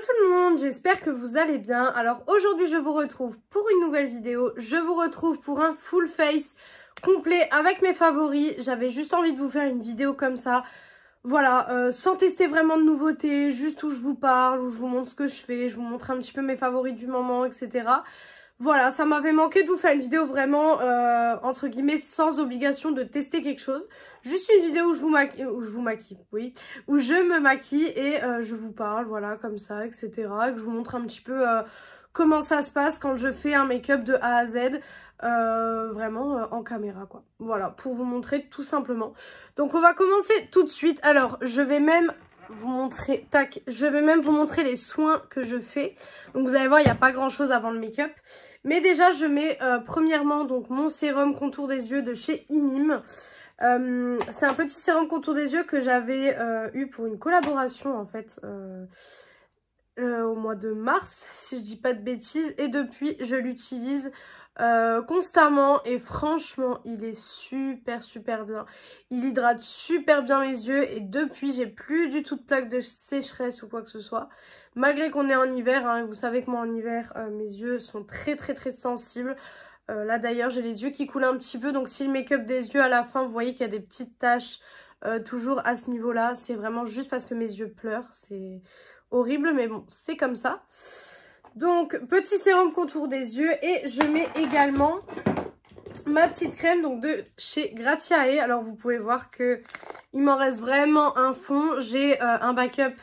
tout le monde, j'espère que vous allez bien. Alors aujourd'hui je vous retrouve pour une nouvelle vidéo, je vous retrouve pour un full face complet avec mes favoris. J'avais juste envie de vous faire une vidéo comme ça, voilà, sans tester vraiment de nouveautés, juste où je vous parle, où je vous montre ce que je fais, je vous montre un petit peu mes favoris du moment, etc. Voilà, ça m'avait manqué de vous faire une vidéo vraiment, entre guillemets, sans obligation de tester quelque chose. Juste une vidéo où je vous maquille, oui, où je me maquille et je vous parle, voilà, comme ça, etc. Et que je vous montre un petit peu comment ça se passe quand je fais un make-up de A à Z, vraiment en caméra, quoi. Voilà, pour vous montrer tout simplement. Donc on va commencer tout de suite. Alors, je vais même vous montrer, tac, je vais même vous montrer les soins que je fais. Donc vous allez voir, il n'y a pas grand chose avant le make-up. Mais déjà, je mets premièrement donc mon sérum contour des yeux de chez Imim. C'est un petit sérum contour des yeux que j'avais eu pour une collaboration en fait au mois de mars, si je dis pas de bêtises. Et depuis, je l'utilise constamment et franchement il est super bien, il hydrate super bien mes yeux et depuis j'ai plus du tout de plaques de sécheresse ou quoi que ce soit, malgré qu'on est en hiver, hein, vous savez que moi en hiver mes yeux sont très sensibles. Là d'ailleurs j'ai les yeux qui coulent un petit peu, donc si le make-up des yeux à la fin vous voyez qu'il y a des petites taches toujours à ce niveau là, c'est vraiment juste parce que mes yeux pleurent, c'est horrible mais bon c'est comme ça. Donc, petit sérum contour des yeux et je mets également ma petite crème donc de chez Gratiae. Alors, vous pouvez voir que il m'en reste vraiment un fond. J'ai un backup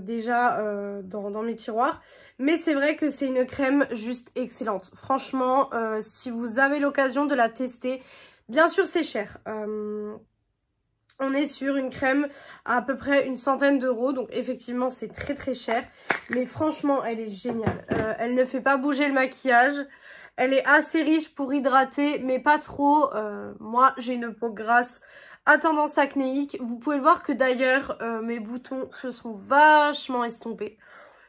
déjà dans mes tiroirs. Mais c'est vrai que c'est une crème juste excellente. Franchement, si vous avez l'occasion de la tester, bien sûr c'est cher. On est sur une crème à peu près une centaine d'euros. Donc effectivement c'est très cher. Mais franchement elle est géniale. Elle ne fait pas bouger le maquillage. Elle est assez riche pour hydrater mais pas trop. Moi j'ai une peau grasse à tendance acnéique. Vous pouvez le voir que d'ailleurs mes boutons se sont vachement estompés.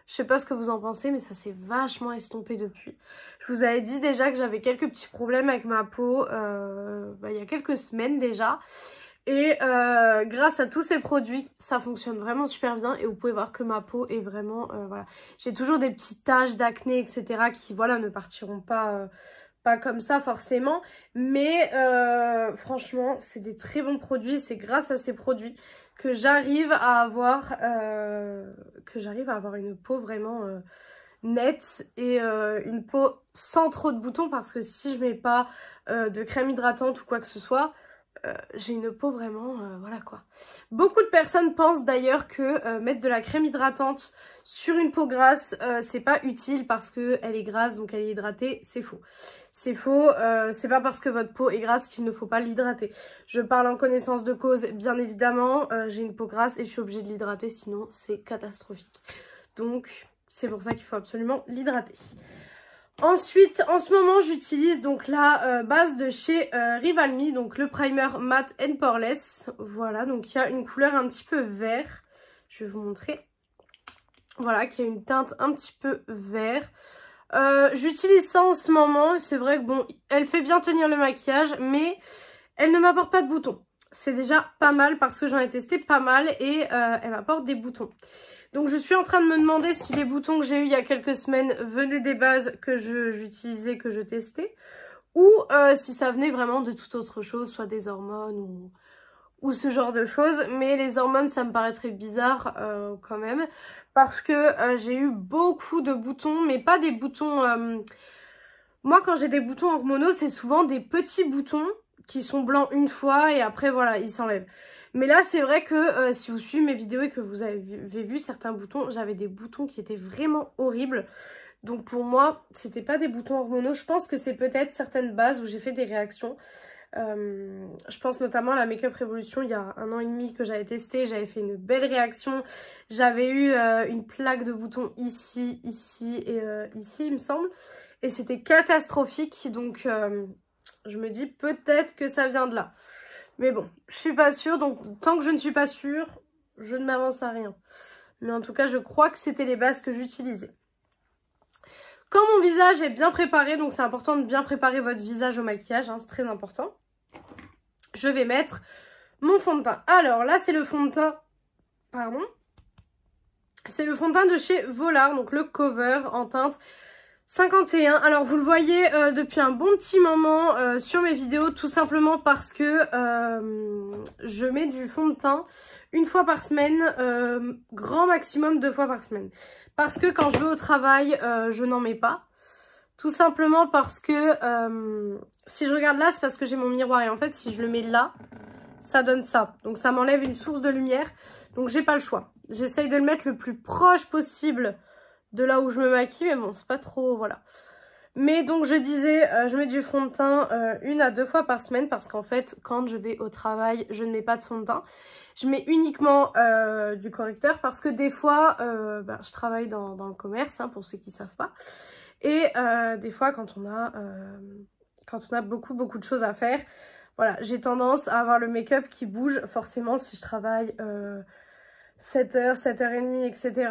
Je sais pas ce que vous en pensez mais ça s'est vachement estompé depuis. Je vous avais dit déjà que j'avais quelques petits problèmes avec ma peau il y a quelques semaines déjà. Et grâce à tous ces produits, ça fonctionne vraiment super bien. Et vous pouvez voir que ma peau est vraiment, voilà. J'ai toujours des petites taches d'acné, etc. qui, voilà, ne partiront pas, pas comme ça forcément. Mais franchement, c'est des très bons produits. C'est grâce à ces produits que j'arrive à avoir, une peau vraiment nette. Et une peau sans trop de boutons. Parce que si je mets pas de crème hydratante ou quoi que ce soit... j'ai une peau vraiment, voilà quoi. Beaucoup de personnes pensent d'ailleurs que mettre de la crème hydratante sur une peau grasse, c'est pas utile parce qu'elle est grasse, donc elle est hydratée. C'est faux. C'est faux, c'est pas parce que votre peau est grasse qu'il ne faut pas l'hydrater. Je parle en connaissance de cause, bien évidemment. J'ai une peau grasse et je suis obligée de l'hydrater, sinon c'est catastrophique. Donc, c'est pour ça qu'il faut absolument l'hydrater. Ensuite, en ce moment, j'utilise donc la base de chez Rival Me, donc le primer matte and poreless. Voilà, donc il y a une couleur un petit peu vert. Je vais vous montrer. Voilà, qui a une teinte un petit peu vert. J'utilise ça en ce moment. C'est vrai que bon, elle fait bien tenir le maquillage, mais elle ne m'apporte pas de boutons. C'est déjà pas mal parce que j'en ai testé pas mal et elle m'apporte des boutons. Donc je suis en train de me demander si les boutons que j'ai eu il y a quelques semaines venaient des bases que j'utilisais, que je testais, ou si ça venait vraiment de toute autre chose, soit des hormones ou ce genre de choses. Mais les hormones, ça me paraîtrait bizarre quand même, parce que j'ai eu beaucoup de boutons, mais pas des boutons... Moi, quand j'ai des boutons hormonaux, c'est souvent des petits boutons qui sont blancs une fois et après, voilà, ils s'enlèvent. Mais là, c'est vrai que si vous suivez mes vidéos et que vous avez vu certains boutons, j'avais des boutons qui étaient vraiment horribles. Donc pour moi, c'était pas des boutons hormonaux. Je pense que c'est peut-être certaines bases où j'ai fait des réactions. Je pense notamment à la Make-up Revolution il y a 1 an et demi que j'avais testé. J'avais fait une belle réaction. J'avais eu une plaque de boutons ici et ici, il me semble. Et c'était catastrophique. Donc je me dis peut-être que ça vient de là. Mais bon, je suis pas sûre, donc tant que je ne suis pas sûre, je ne m'avance à rien. Mais en tout cas, je crois que c'était les bases que j'utilisais. Quand mon visage est bien préparé, donc c'est important de bien préparer votre visage au maquillage, hein, c'est très important. Je vais mettre mon fond de teint. Alors là, c'est le fond de teint, pardon, C'est le fond de teint de chez Volard, donc le cover en teinte 51. Alors vous le voyez depuis un bon petit moment sur mes vidéos, tout simplement parce que je mets du fond de teint une fois par semaine, grand maximum 2 fois par semaine. Parce que quand je vais au travail, je n'en mets pas. Tout simplement parce que si je regarde là, c'est parce que j'ai mon miroir. Et en fait, si je le mets là, ça donne ça. Donc ça m'enlève une source de lumière. Donc j'ai pas le choix. J'essaye de le mettre le plus proche possible de là où je me maquille. Mais bon, c'est pas trop... Voilà. Mais donc je disais, je mets du fond de teint 1 à 2 fois par semaine. Parce qu'en fait, quand je vais au travail, je ne mets pas de fond de teint. Je mets uniquement du correcteur. Parce que des fois, je travaille dans le commerce, hein, pour ceux qui ne savent pas. Et des fois, quand on a beaucoup de choses à faire, voilà, j'ai tendance à avoir le make-up qui bouge. Forcément, si je travaille 7h, 7h30, etc.,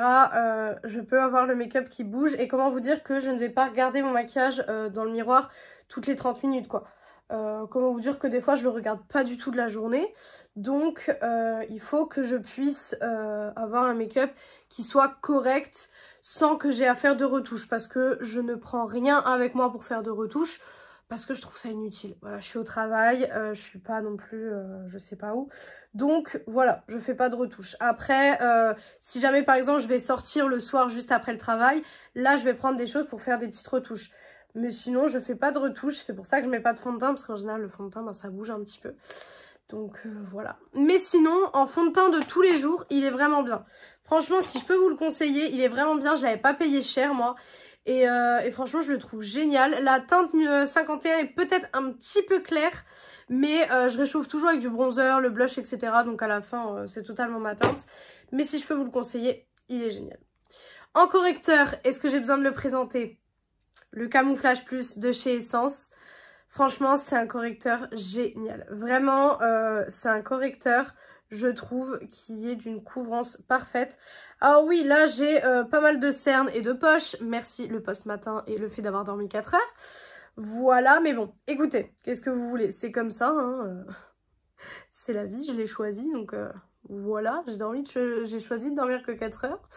je peux avoir le make-up qui bouge. Et comment vous dire que je ne vais pas regarder mon maquillage dans le miroir toutes les 30 minutes, quoi. Comment vous dire que des fois, je le regarde pas du tout de la journée. Donc, il faut que je puisse avoir un make-up qui soit correct, sans que j'ai à faire de retouches, parce que je ne prends rien avec moi pour faire de retouches, parce que je trouve ça inutile. Voilà, je suis au travail, je suis pas non plus je sais pas où, donc voilà, je fais pas de retouches. Après, si jamais par exemple je vais sortir le soir juste après le travail, là je vais prendre des choses pour faire des petites retouches. Mais sinon je fais pas de retouches, c'est pour ça que je mets pas de fond de teint, parce qu'en général le fond de teint, ça bouge un petit peu. Donc voilà. Mais sinon, en fond de teint de tous les jours, il est vraiment bien. Franchement, si je peux vous le conseiller, il est vraiment bien. Je l'avais pas payé cher, moi. Et franchement, je le trouve génial. La teinte 51 est peut-être un petit peu claire. Mais je réchauffe toujours avec du bronzer, le blush, etc. Donc à la fin, c'est totalement ma teinte. Mais si je peux vous le conseiller, il est génial. En correcteur, est-ce que j'ai besoin de le présenter? Le Camouflage Plus de chez Essence. Franchement, c'est un correcteur génial. Vraiment, c'est un correcteur, je trouve, qui est d'une couvrance parfaite. Alors oui, là, j'ai pas mal de cernes et de poches. Merci le post-matin et le fait d'avoir dormi 4 heures. Voilà, mais bon, écoutez, qu'est-ce que vous voulez? C'est comme ça, hein, c'est la vie, je l'ai choisi, donc voilà, j'ai choisi de dormir que 4 heures.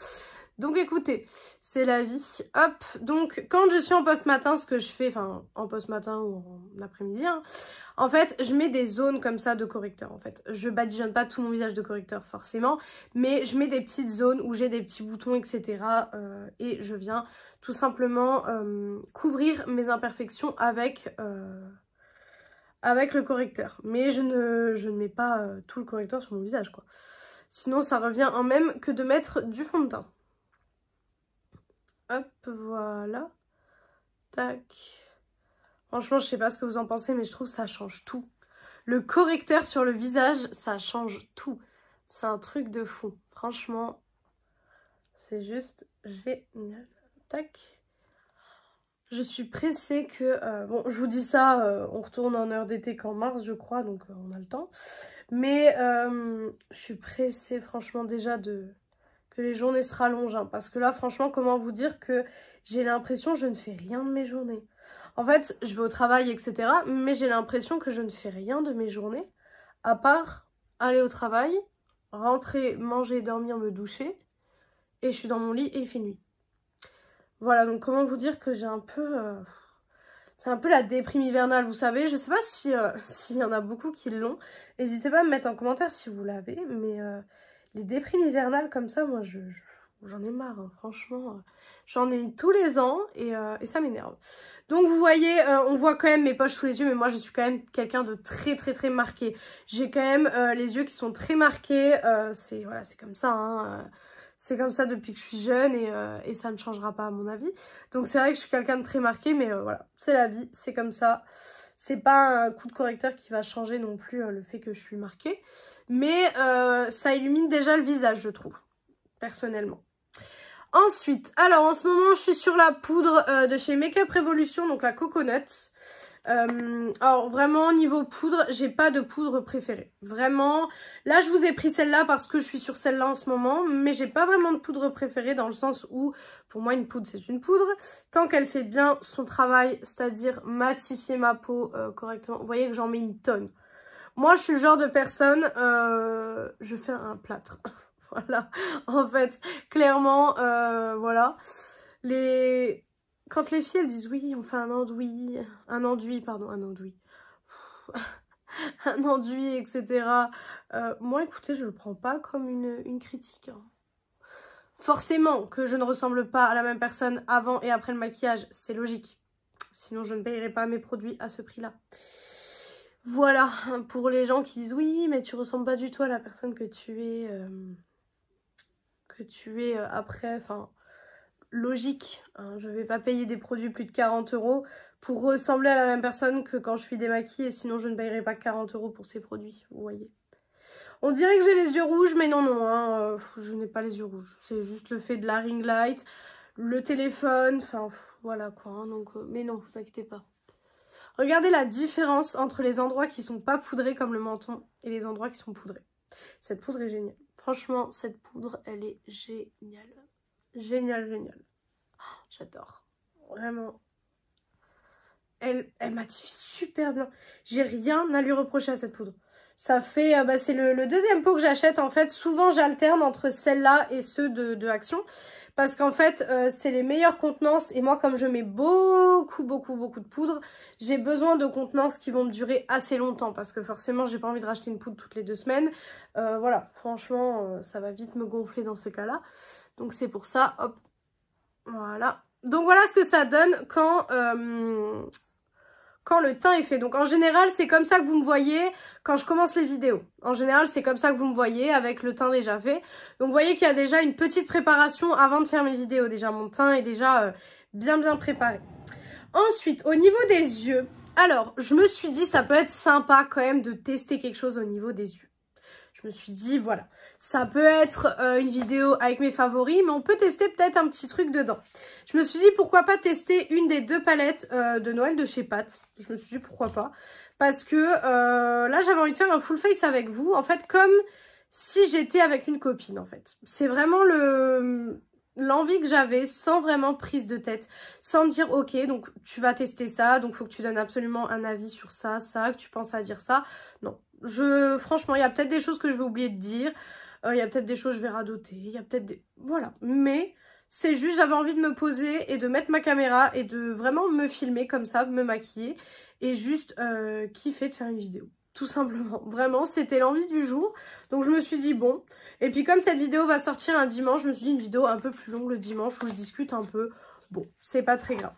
Donc écoutez, c'est la vie. Hop, donc quand je suis en post-matin, ce que je fais, enfin en post-matin ou en après-midi, hein, en fait, je mets des zones comme ça de correcteur en fait. Je badigeonne pas tout mon visage de correcteur forcément, mais je mets des petites zones où j'ai des petits boutons, etc. Et je viens tout simplement couvrir mes imperfections avec le correcteur. Mais je ne mets pas tout le correcteur sur mon visage, quoi. Sinon, ça revient en même que de mettre du fond de teint. Hop, voilà. Tac. Franchement, je sais pas ce que vous en pensez, mais je trouve que ça change tout. Le correcteur sur le visage, ça change tout. C'est un truc de fou. Franchement, c'est juste génial. Tac. Je suis pressée que... bon, je vous dis ça, on retourne en heure d'été qu'en mars, je crois, donc on a le temps. Mais je suis pressée, franchement, déjà que les journées se rallongent. Hein, parce que là, franchement, comment vous dire que j'ai l'impression que je ne fais rien de mes journées. En fait, je vais au travail, etc. Mais j'ai l'impression que je ne fais rien de mes journées. À part aller au travail, rentrer, manger, dormir, me doucher. Et je suis dans mon lit et il fait nuit. Voilà, donc comment vous dire que j'ai un peu... c'est un peu la déprime hivernale, vous savez. Je sais pas s'il y en a beaucoup qui l'ont. N'hésitez pas à me mettre en commentaire si vous l'avez. Mais les déprimes hivernales comme ça, moi, j'en ai marre, hein, franchement. J'en ai une tous les ans et ça m'énerve. Donc vous voyez, on voit quand même mes poches sous les yeux. Mais moi, je suis quand même quelqu'un de très marqué. J'ai quand même les yeux qui sont très marqués. Voilà, c'est comme ça, hein. C'est comme ça depuis que je suis jeune et ça ne changera pas à mon avis. Donc c'est vrai que je suis quelqu'un de très marqué, mais voilà, c'est la vie, c'est comme ça. C'est pas un coup de correcteur qui va changer non plus le fait que je suis marquée. Mais ça illumine déjà le visage, je trouve, personnellement. Ensuite, alors en ce moment, je suis sur la poudre de chez Make Up Revolution, donc la Coconut. Alors vraiment niveau poudre, j'ai pas de poudre préférée. Vraiment, là je vous ai pris celle-là parce que je suis sur celle-là en ce moment. Mais j'ai pas vraiment de poudre préférée dans le sens où, pour moi une poudre c'est une poudre. Tant qu'elle fait bien son travail, c'est-à-dire matifier ma peau correctement. Vous voyez que j'en mets une tonne. Moi je suis le genre de personne, je fais un plâtre. Voilà, en fait, clairement, voilà. Quand les filles, elles disent oui, on fait un enduit, un enduit, un enduit, etc. Moi, écoutez, je le prends pas comme une critique, hein. Forcément que je ne ressemble pas à la même personne avant et après le maquillage, c'est logique. Sinon, je ne payerai pas mes produits à ce prix-là. Voilà, pour les gens qui disent oui, mais tu ressembles pas du tout à la personne que tu es, après, enfin, logique, hein. Je vais pas payer des produits plus de 40 € pour ressembler à la même personne que quand je suis démaquillée, sinon je ne payerai pas 40 € pour ces produits, vous voyez. On dirait que j'ai les yeux rouges, mais non, non, hein, je n'ai pas les yeux rouges. C'est juste le fait de la ring light, le téléphone, enfin, voilà quoi, hein, donc, mais non, vous inquiétez pas. Regardez la différence entre les endroits qui sont pas poudrés comme le menton et les endroits qui sont poudrés. Cette poudre est géniale. Franchement, cette poudre, elle est géniale. Géniale, géniale. Oh, j'adore. Vraiment. Elle matifie super bien. J'ai rien à lui reprocher à cette poudre. Ça fait, c'est le deuxième pot que j'achète en fait. Souvent j'alterne entre celle-là et ceux de Action. Parce qu'en fait c'est les meilleures contenances. Et moi comme je mets beaucoup de poudre, j'ai besoin de contenances qui vont me durer assez longtemps. Parce que forcément j'ai pas envie de racheter une poudre toutes les 2 semaines. Voilà, franchement ça va vite me gonfler dans ce cas-là. Donc c'est pour ça, hop, voilà. Donc voilà ce que ça donne quand le teint est fait. Donc en général, c'est comme ça que vous me voyez quand je commence les vidéos. En général, c'est comme ça que vous me voyez avec le teint déjà fait. Donc vous voyez qu'il y a déjà une petite préparation avant de faire mes vidéos. Déjà, mon teint est déjà bien préparé. Ensuite, au niveau des yeux, alors je me suis dit ça peut être sympa quand même de tester quelque chose au niveau des yeux. Je me suis dit, voilà, ça peut être une vidéo avec mes favoris, mais on peut tester peut-être un petit truc dedans. Je me suis dit, pourquoi pas tester une des 2 palettes de Noël de chez Pat. Je me suis dit, pourquoi pas. Parce que là, j'avais envie de faire un full face avec vous. En fait, comme si j'étais avec une copine, en fait. C'est vraiment l'envie que j'avais, sans vraiment prise de tête. Sans me dire, ok, donc tu vas tester ça, donc il faut que tu donnes absolument un avis sur ça, que tu penses à dire ça. Non. Franchement, il y a peut-être des choses que je vais oublier de dire. Il y a peut-être des choses que je vais radoter. Il y a peut-être des... Voilà. Mais c'est juste, j'avais envie de me poser et de mettre ma caméra et de vraiment me filmer comme ça, me maquiller. Et juste kiffer de faire une vidéo. Tout simplement. Vraiment, c'était l'envie du jour. Donc je me suis dit bon. Et puis comme cette vidéo va sortir un dimanche, je me suis dit une vidéo un peu plus longue le dimanche où je discute un peu. Bon, c'est pas très grave.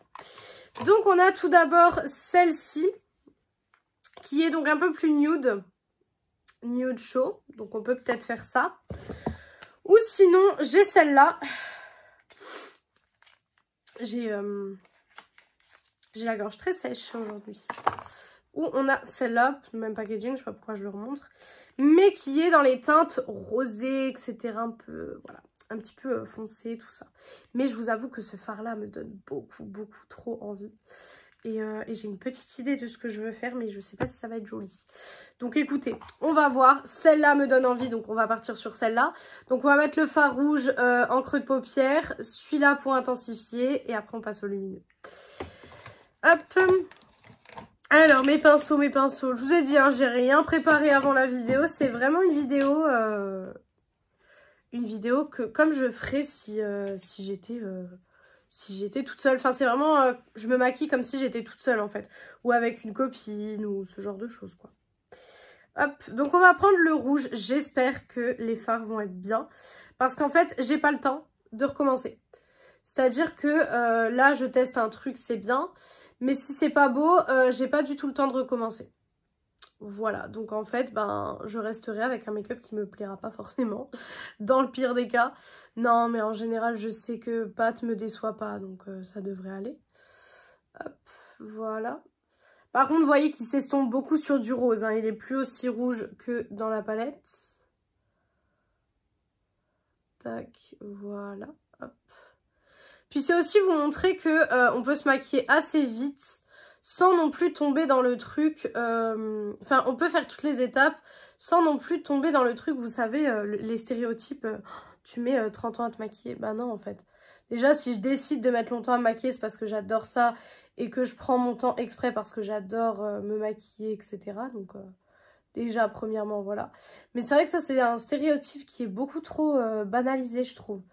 Donc on a tout d'abord celle-ci, qui est donc un peu plus nude chaud, donc on peut peut-être faire ça. Ou sinon, j'ai celle-là. J'ai la gorge très sèche aujourd'hui. Ou on a celle-là, même packaging, je sais pas pourquoi je le remontre, mais qui est dans les teintes rosées, etc. Un peu, voilà, un petit peu foncé, tout ça. Mais je vous avoue que ce fard-là me donne beaucoup trop envie. Et j'ai une petite idée de ce que je veux faire, mais je sais pas si ça va être joli. Donc écoutez, on va voir. Celle-là me donne envie, donc on va partir sur celle-là. Donc on va mettre le fard rouge en creux de paupière, celui-là pour intensifier, et après on passe au lumineux. Hop. Alors mes pinceaux. Je vous ai dit, hein, j'ai rien préparé avant la vidéo. C'est vraiment une vidéo que comme je ferais si j'étais toute seule. Enfin, c'est vraiment... je me maquille comme si j'étais toute seule, en fait. Ou avec une copine, ou ce genre de choses, quoi. Hop. Donc, on va prendre le rouge. J'espère que les fards vont être bien. Parce qu'en fait, j'ai pas le temps de recommencer. C'est-à-dire que là, je teste un truc, c'est bien. Mais si c'est pas beau, j'ai pas du tout le temps de recommencer. Voilà, donc en fait, ben, je resterai avec un make-up qui me plaira pas forcément, dans le pire des cas. Non, mais en général, je sais que Pat me déçoit pas, donc ça devrait aller. Hop, voilà. Par contre, vous voyez qu'il s'estompe beaucoup sur du rose, hein. Il est plus aussi rouge que dans la palette. Tac, voilà. Hop. Puis c'est aussi vous montrer que on peut se maquiller assez vite, sans non plus tomber dans le truc, enfin on peut faire toutes les étapes sans non plus tomber dans le truc, vous savez, les stéréotypes, tu mets 30 ans à te maquiller, bah non en fait. Déjà si je décide de mettre longtemps à me maquiller, c'est parce que j'adore ça et que je prends mon temps exprès parce que j'adore me maquiller, etc. Donc Déjà, premièrement, voilà. Mais c'est vrai que ça, c'est un stéréotype qui est beaucoup trop banalisé, je trouve.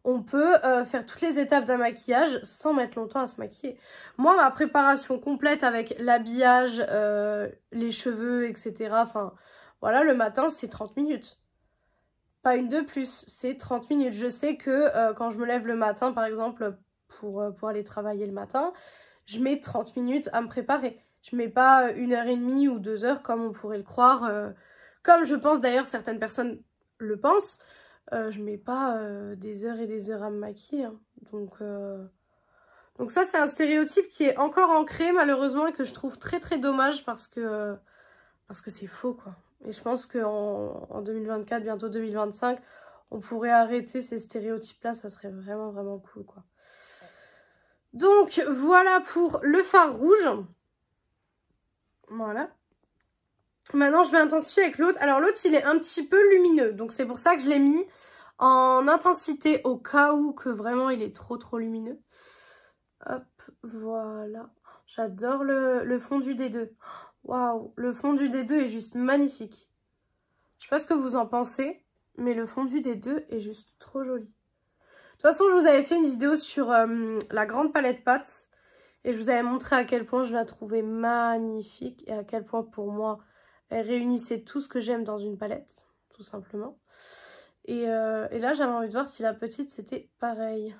On peut faire toutes les étapes d'un maquillage sans mettre longtemps à se maquiller. Moi, ma préparation complète avec l'habillage, les cheveux, etc. Enfin, voilà, le matin, c'est 30 minutes. Pas une de plus, c'est 30 minutes. Je sais que quand je me lève le matin, par exemple, pour aller travailler le matin, je mets 30 minutes à me préparer. Je mets pas 1h30 ou 2 heures comme on pourrait le croire. Comme je pense d'ailleurs certaines personnes le pensent. Je mets pas des heures et des heures à me maquiller. Hein. Donc ça, c'est un stéréotype qui est encore ancré malheureusement et que je trouve très très dommage parce que c'est faux quoi. Et je pense qu'en 2024, bientôt 2025, on pourrait arrêter ces stéréotypes-là. Ça serait vraiment vraiment cool quoi. Donc voilà pour le fard rouge. Voilà. Maintenant, je vais intensifier avec l'autre. Alors, l'autre, il est un petit peu lumineux. Donc, c'est pour ça que je l'ai mis en intensité au cas où que vraiment il est trop lumineux. Hop, voilà. J'adore le fondu des deux. Waouh, le fondu des deux est juste magnifique. Je sais pas ce que vous en pensez, mais le fondu des deux est juste trop joli. De toute façon, je vous avais fait une vidéo sur la grande palette Pâtes. Et je vous avais montré à quel point je la trouvais magnifique. Et à quel point pour moi, elle réunissait tout ce que j'aime dans une palette. Tout simplement. Et là, j'avais envie de voir si la petite, c'était pareil.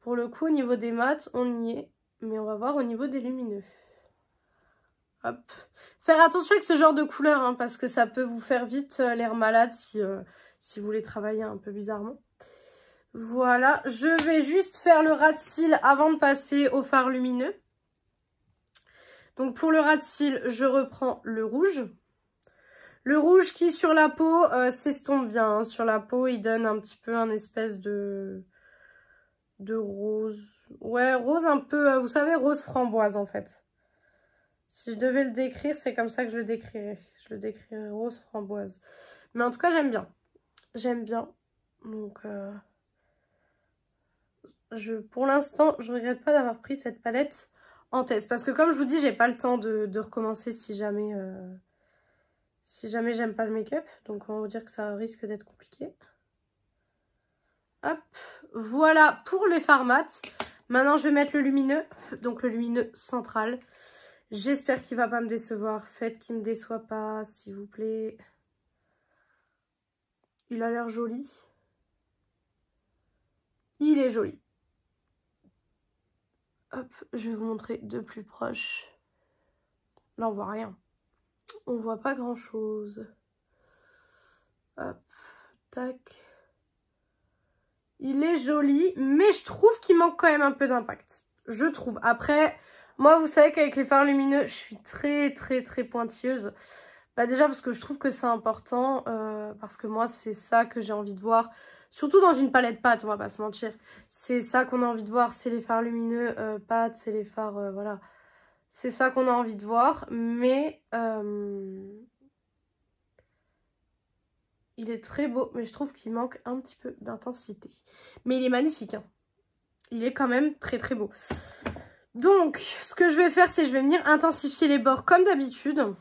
Pour le coup, au niveau des mats, on y est. Mais on va voir au niveau des lumineux. Hop. Faire attention avec ce genre de couleur, hein, parce que ça peut vous faire vite l'air malade si vous voulez travailler un peu bizarrement. Voilà, je vais juste faire le ras de cils avant de passer au fard lumineux. Donc pour le ras de cils, je reprends le rouge. Le rouge qui sur la peau s'estompe bien. Hein. Sur la peau, il donne un petit peu un espèce de rose. Ouais, rose un peu, vous savez, rose framboise en fait. Si je devais le décrire, c'est comme ça que je le décrirais. Je le décrirais rose framboise. Mais en tout cas, j'aime bien. J'aime bien. Donc... pour l'instant, je regrette pas d'avoir pris cette palette en test. Parce que comme je vous dis, j'ai pas le temps de recommencer si jamais j'aime pas le make-up. Donc on va vous dire que ça risque d'être compliqué. Hop, voilà pour les fards mat. Maintenant, je vais mettre le lumineux. Donc le lumineux central. J'espère qu'il va pas me décevoir. Faites qu'il me déçoit pas, s'il vous plaît. Il a l'air joli. Il est joli. Hop, je vais vous montrer de plus proche. Là, on voit rien. On voit pas grand chose. Hop, tac. Il est joli, mais je trouve qu'il manque quand même un peu d'impact. Je trouve. Après, moi, vous savez qu'avec les fards lumineux, je suis très pointilleuse. Bah déjà parce que je trouve que c'est important. Parce que moi, c'est ça que j'ai envie de voir. Surtout dans une palette pâte, on va pas se mentir. C'est ça qu'on a envie de voir, c'est les fards lumineux pâte, c'est les fards, voilà. C'est ça qu'on a envie de voir, mais il est très beau, mais je trouve qu'il manque un petit peu d'intensité. Mais il est magnifique, hein. Il est quand même très beau. Donc, ce que je vais faire, c'est je vais venir intensifier les bords comme d'habitude.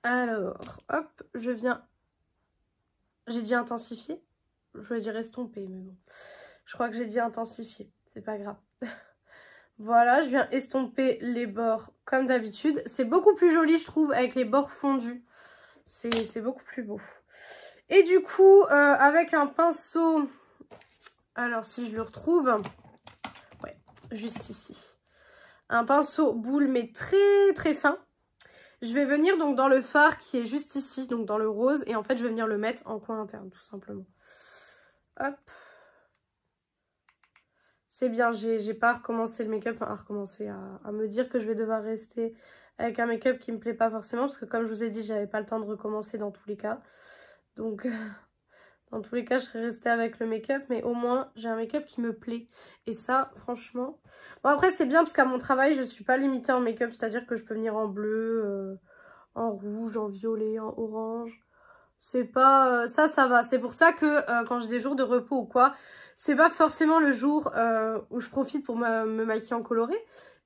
Alors, hop, je viens... J'ai dit intensifier? Je voulais dire estomper, mais bon. Je crois que j'ai dit intensifier. C'est pas grave. Voilà, je viens estomper les bords comme d'habitude. C'est beaucoup plus joli, je trouve, avec les bords fondus. C'est beaucoup plus beau. Et du coup, avec un pinceau... Alors, si je le retrouve... Ouais, juste ici. Un pinceau boule, mais très fin. Je vais venir donc dans le fard qui est juste ici, donc dans le rose. Et en fait, je vais venir le mettre en coin interne, tout simplement. Hop. C'est bien, j'ai pas recommencé le make-up, enfin à recommencer à me dire que je vais devoir rester avec un make-up qui me plaît pas forcément. Parce que comme je vous ai dit, j'avais pas le temps de recommencer dans tous les cas. Donc, dans tous les cas, je serais restée avec le make-up. Mais au moins, j'ai un make-up qui me plaît. Et ça, franchement... Bon, après, c'est bien parce qu'à mon travail, je suis pas limitée en make-up. C'est-à-dire que je peux venir en bleu, en rouge, en violet, en orange. C'est pas... ça va. C'est pour ça que quand j'ai des jours de repos ou quoi... C'est pas forcément le jour où je profite pour me maquiller en coloré.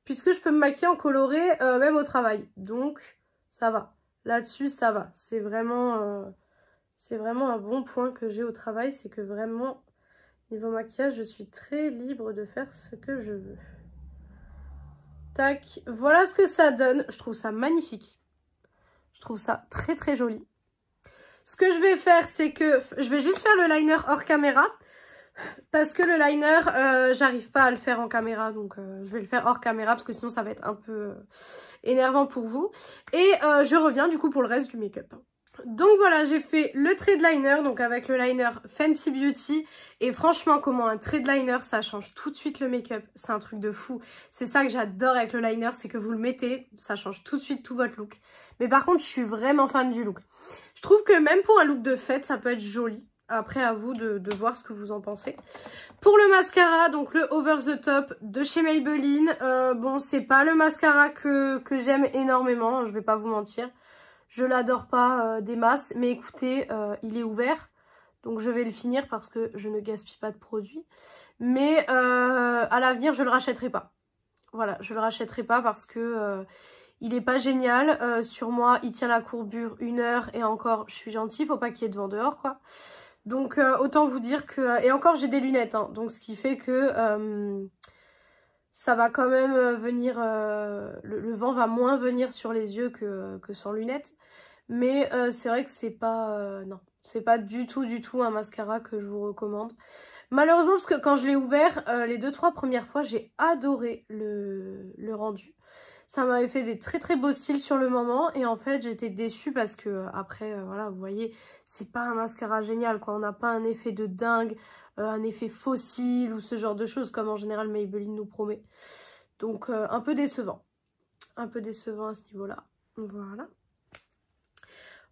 Puisque je peux me maquiller en coloré même au travail. Donc, ça va. Là-dessus, ça va. C'est vraiment un bon point que j'ai au travail. C'est que vraiment, niveau maquillage, je suis très libre de faire ce que je veux. Tac, voilà ce que ça donne. Je trouve ça magnifique. Je trouve ça très très joli. Ce que je vais faire, c'est que je vais juste faire le liner hors caméra. Parce que le liner, j'arrive pas à le faire en caméra. Donc je vais le faire hors caméra parce que sinon ça va être un peu énervant pour vous. Et je reviens du coup pour le reste du make-up. Donc voilà, j'ai fait le trait de liner, donc avec le liner Fenty Beauty. Et franchement, comment un trait de liner, ça change tout de suite le make-up. C'est un truc de fou. C'est ça que j'adore avec le liner, c'est que vous le mettez, ça change tout de suite tout votre look. Mais par contre, je suis vraiment fan du look. Je trouve que même pour un look de fête, ça peut être joli. Après, à vous de voir ce que vous en pensez. Pour le mascara, donc le Over the Top de chez Maybelline. Bon, c'est pas le mascara que j'aime énormément, je vais pas vous mentir. Je l'adore pas des masses, mais écoutez, il est ouvert. Donc je vais le finir parce que je ne gaspille pas de produits. Mais à l'avenir, je le rachèterai pas. Voilà, je le rachèterai pas parce que il est pas génial. Sur moi, il tient la courbure 1 heure et encore, je suis gentille, faut pas qu'il y ait de vent dehors, quoi. Donc autant vous dire que... Et encore, j'ai des lunettes, hein, donc ce qui fait que ça va quand même venir... le vent va moins venir sur les yeux que sans lunettes. Mais c'est vrai que c'est pas... non, c'est pas du tout un mascara que je vous recommande. Malheureusement, parce que quand je l'ai ouvert, les 2-3 premières fois, j'ai adoré le rendu. Ça m'avait fait des très très beaux cils sur le moment. Et en fait, j'étais déçue parce que après, voilà, vous voyez, c'est pas un mascara génial, quoi. On n'a pas un effet de dingue, un effet fossile ou ce genre de choses comme en général Maybelline nous promet. Donc, un peu décevant. Un peu décevant à ce niveau-là. Voilà.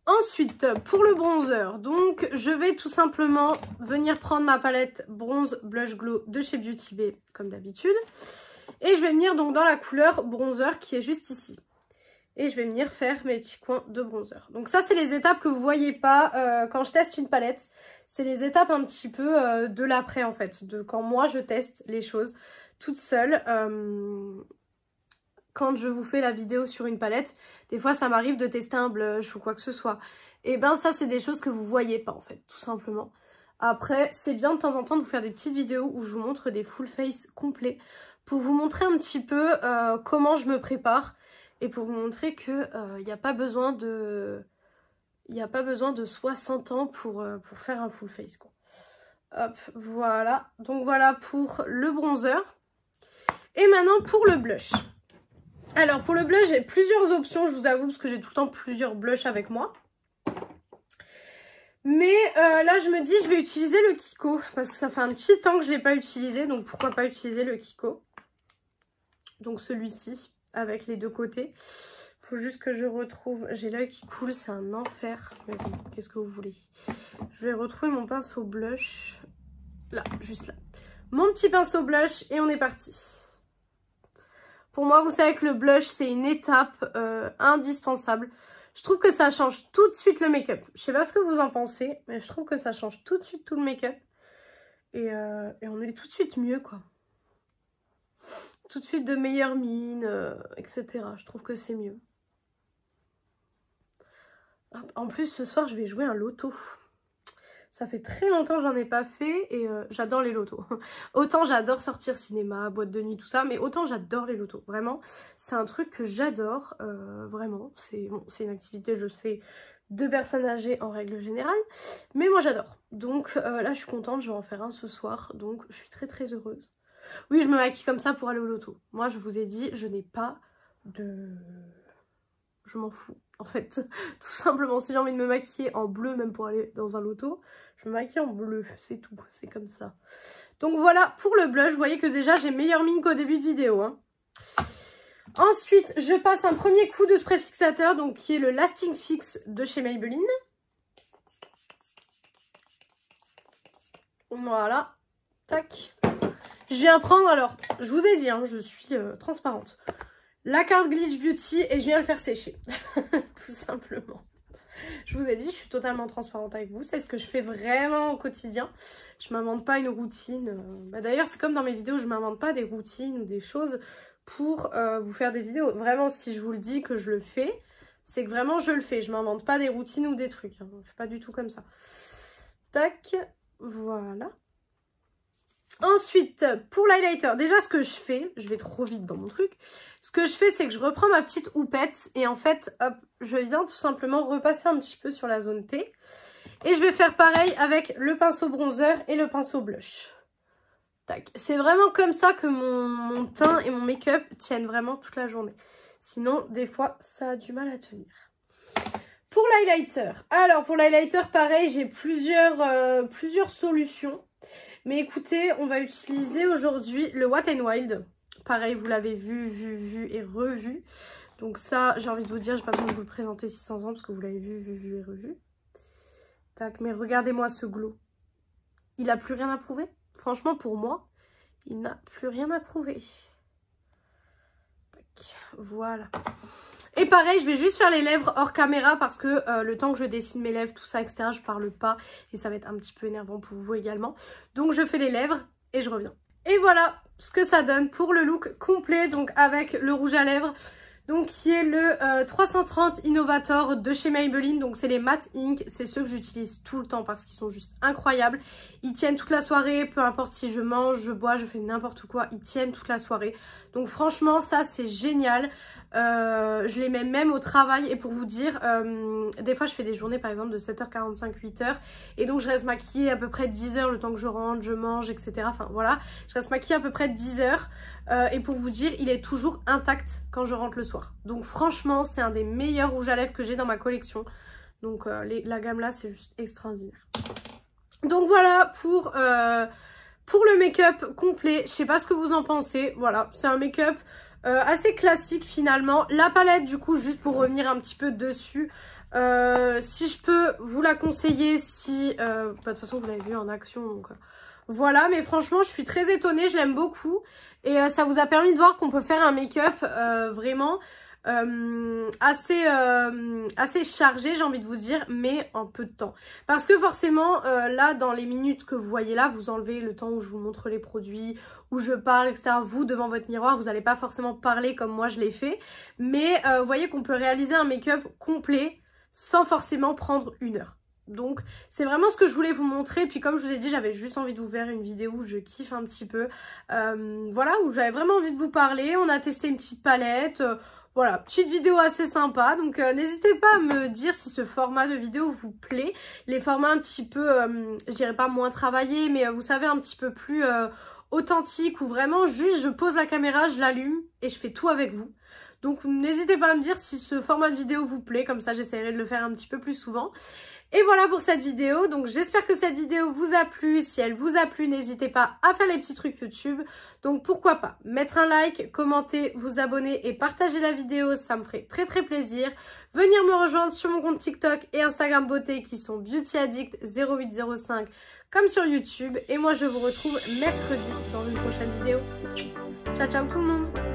Ensuite, pour le bronzer, donc je vais tout simplement venir prendre ma palette Bronze Blush Glow de chez Beauty Bay, comme d'habitude. Et je vais venir donc dans la couleur bronzer qui est juste ici. Et je vais venir faire mes petits coins de bronzer. Donc ça, c'est les étapes que vous voyez pas quand je teste une palette. C'est les étapes un petit peu de l'après en fait, de quand moi je teste les choses toute seule. Quand je vous fais la vidéo sur une palette, des fois ça m'arrive de tester un blush ou quoi que ce soit. Et ben ça, c'est des choses que vous voyez pas en fait, tout simplement. Après, c'est bien de temps en temps de vous faire des petites vidéos où je vous montre des full face complets pour vous montrer un petit peu comment je me prépare et pour vous montrer que il n'y a pas besoin de 60 ans pour faire un full face, quoi. Hop, voilà. Donc voilà pour le bronzer. Et maintenant pour le blush. Alors pour le blush, j'ai plusieurs options, je vous avoue, parce que j'ai tout le temps plusieurs blushs avec moi. Mais là, je me dis, je vais utiliser le Kiko, parce que ça fait un petit temps que je ne l'ai pas utilisé, donc pourquoi pas utiliser le Kiko. Donc celui-ci, avec les deux côtés. Faut juste que je retrouve, j'ai l'œil qui coule, c'est un enfer. Mais bon, qu'est-ce que vous voulez? Je vais retrouver mon pinceau blush, là, juste là. Mon petit pinceau blush, et on est parti. Pour moi, vous savez que le blush, c'est une étape indispensable. Je trouve que ça change tout de suite le make-up. Je sais pas ce que vous en pensez, mais je trouve que ça change tout de suite tout le make-up. Et on est tout de suite mieux, quoi. Tout de suite de meilleures mines, etc. Je trouve que c'est mieux. En plus, ce soir, je vais jouer un loto. Ça fait très longtemps que j'en ai pas fait et j'adore les lotos. Autant j'adore sortir cinéma, boîte de nuit, tout ça, mais autant j'adore les lotos. Vraiment, c'est un truc que j'adore, vraiment. C'est bon, une activité, je sais, de personnes âgées en règle générale, mais moi j'adore. Donc là, je suis contente, je vais en faire un ce soir, donc je suis très très heureuse. Oui, je me maquille comme ça pour aller au loto. Moi, je vous ai dit, je n'ai pas de... Je m'en fous, en fait. Tout simplement, si j'ai envie de me maquiller en bleu, même pour aller dans un loto, je me maquille en bleu, c'est tout, c'est comme ça. Donc voilà, pour le blush, vous voyez que déjà, j'ai meilleure mine qu'au début de vidéo, hein. Ensuite, je passe un premier coup de spray fixateur, donc qui est le Lasting Fix de chez Maybelline. Voilà, tac. Je viens prendre, alors, je vous ai dit, hein, je suis transparente. La carte Glitch Beauty et je viens le faire sécher. Tout simplement. Je vous ai dit, je suis totalement transparente avec vous. C'est ce que je fais vraiment au quotidien. Je m'invente pas une routine. D'ailleurs, c'est comme dans mes vidéos, je m'invente pas des routines ou des choses pour vous faire des vidéos. Vraiment, si je vous le dis que je le fais, c'est que vraiment je le fais. Je m'invente pas des routines ou des trucs. Hein. Je fais pas du tout comme ça. Tac, voilà. Ensuite, pour l'highlighter, déjà ce que je fais, je vais trop vite dans mon truc. Ce que je fais, c'est que je reprends ma petite houppette et en fait, hop, je viens tout simplement repasser un petit peu sur la zone T. Et je vais faire pareil avec le pinceau bronzer et le pinceau blush. Tac. C'est vraiment comme ça que mon teint et mon make-up tiennent vraiment toute la journée. Sinon, des fois, ça a du mal à tenir. Pour l'highlighter. Alors, pour l'highlighter, pareil, j'ai plusieurs solutions. Mais écoutez, on va utiliser aujourd'hui le Wet n Wild. Pareil, vous l'avez vu et revu. Donc ça, j'ai envie de vous dire, j'ai pas besoin de vous le présenter 600 ans parce que vous l'avez vu et revu. Tac, mais regardez-moi ce glow. Il n'a plus rien à prouver. Franchement, pour moi, il n'a plus rien à prouver. Tac, voilà. Et pareil, je vais juste faire les lèvres hors caméra parce que le temps que je dessine mes lèvres, tout ça, etc., je parle pas et ça va être un petit peu énervant pour vous également. Donc je fais les lèvres et je reviens. Et voilà ce que ça donne pour le look complet, donc avec le rouge à lèvres, donc qui est le 330 Innovator de chez Maybelline. Donc c'est les Matte Ink, c'est ceux que j'utilise tout le temps parce qu'ils sont juste incroyables. Ils tiennent toute la soirée, peu importe si je mange, je bois, je fais n'importe quoi, ils tiennent toute la soirée. Donc franchement ça c'est génial. Je les mets même au travail et pour vous dire, des fois je fais des journées par exemple de 7h45, 8h et donc je reste maquillée à peu près 10h le temps que je rentre, je mange, etc. Enfin voilà, je reste maquillée à peu près 10h et pour vous dire, il est toujours intact quand je rentre le soir. Donc franchement, c'est un des meilleurs rouges à lèvres que j'ai dans ma collection. Donc la gamme là, c'est juste extraordinaire. Donc voilà pour le make-up complet. Je sais pas ce que vous en pensez. Voilà, c'est un make-up assez classique finalement. La palette du coup, juste pour revenir un petit peu dessus, si je peux vous la conseiller, si de toute façon vous l'avez vu en action donc voilà, mais franchement je suis très étonnée, je l'aime beaucoup et ça vous a permis de voir qu'on peut faire un make-up vraiment assez chargé, j'ai envie de vous dire, mais en peu de temps. Parce que forcément, là, dans les minutes que vous voyez là, vous enlevez le temps où je vous montre les produits, où je parle, etc. Vous, devant votre miroir, vous n'allez pas forcément parler comme moi je l'ai fait. Mais vous voyez qu'on peut réaliser un make-up complet sans forcément prendre 1 heure. Donc c'est vraiment ce que je voulais vous montrer. Puis comme je vous ai dit, j'avais juste envie de vous faire une vidéo où je kiffe un petit peu. Voilà, où j'avais vraiment envie de vous parler. On a testé une petite palette. Voilà, petite vidéo assez sympa. Donc n'hésitez pas à me dire si ce format de vidéo vous plaît. Les formats un petit peu, je dirais pas moins travaillés, mais vous savez un petit peu plus authentiques. Où vraiment juste je pose la caméra, je l'allume et je fais tout avec vous. Donc n'hésitez pas à me dire si ce format de vidéo vous plaît. Comme ça j'essaierai de le faire un petit peu plus souvent. Et voilà pour cette vidéo, donc j'espère que cette vidéo vous a plu. Si elle vous a plu, n'hésitez pas à faire les petits trucs YouTube. Donc pourquoi pas mettre un like, commenter, vous abonner et partager la vidéo, ça me ferait très plaisir. Venir me rejoindre sur mon compte TikTok et Instagram beauté qui sont Beauty Addict 0805 comme sur YouTube. Et moi je vous retrouve mercredi dans une prochaine vidéo. Ciao ciao tout le monde.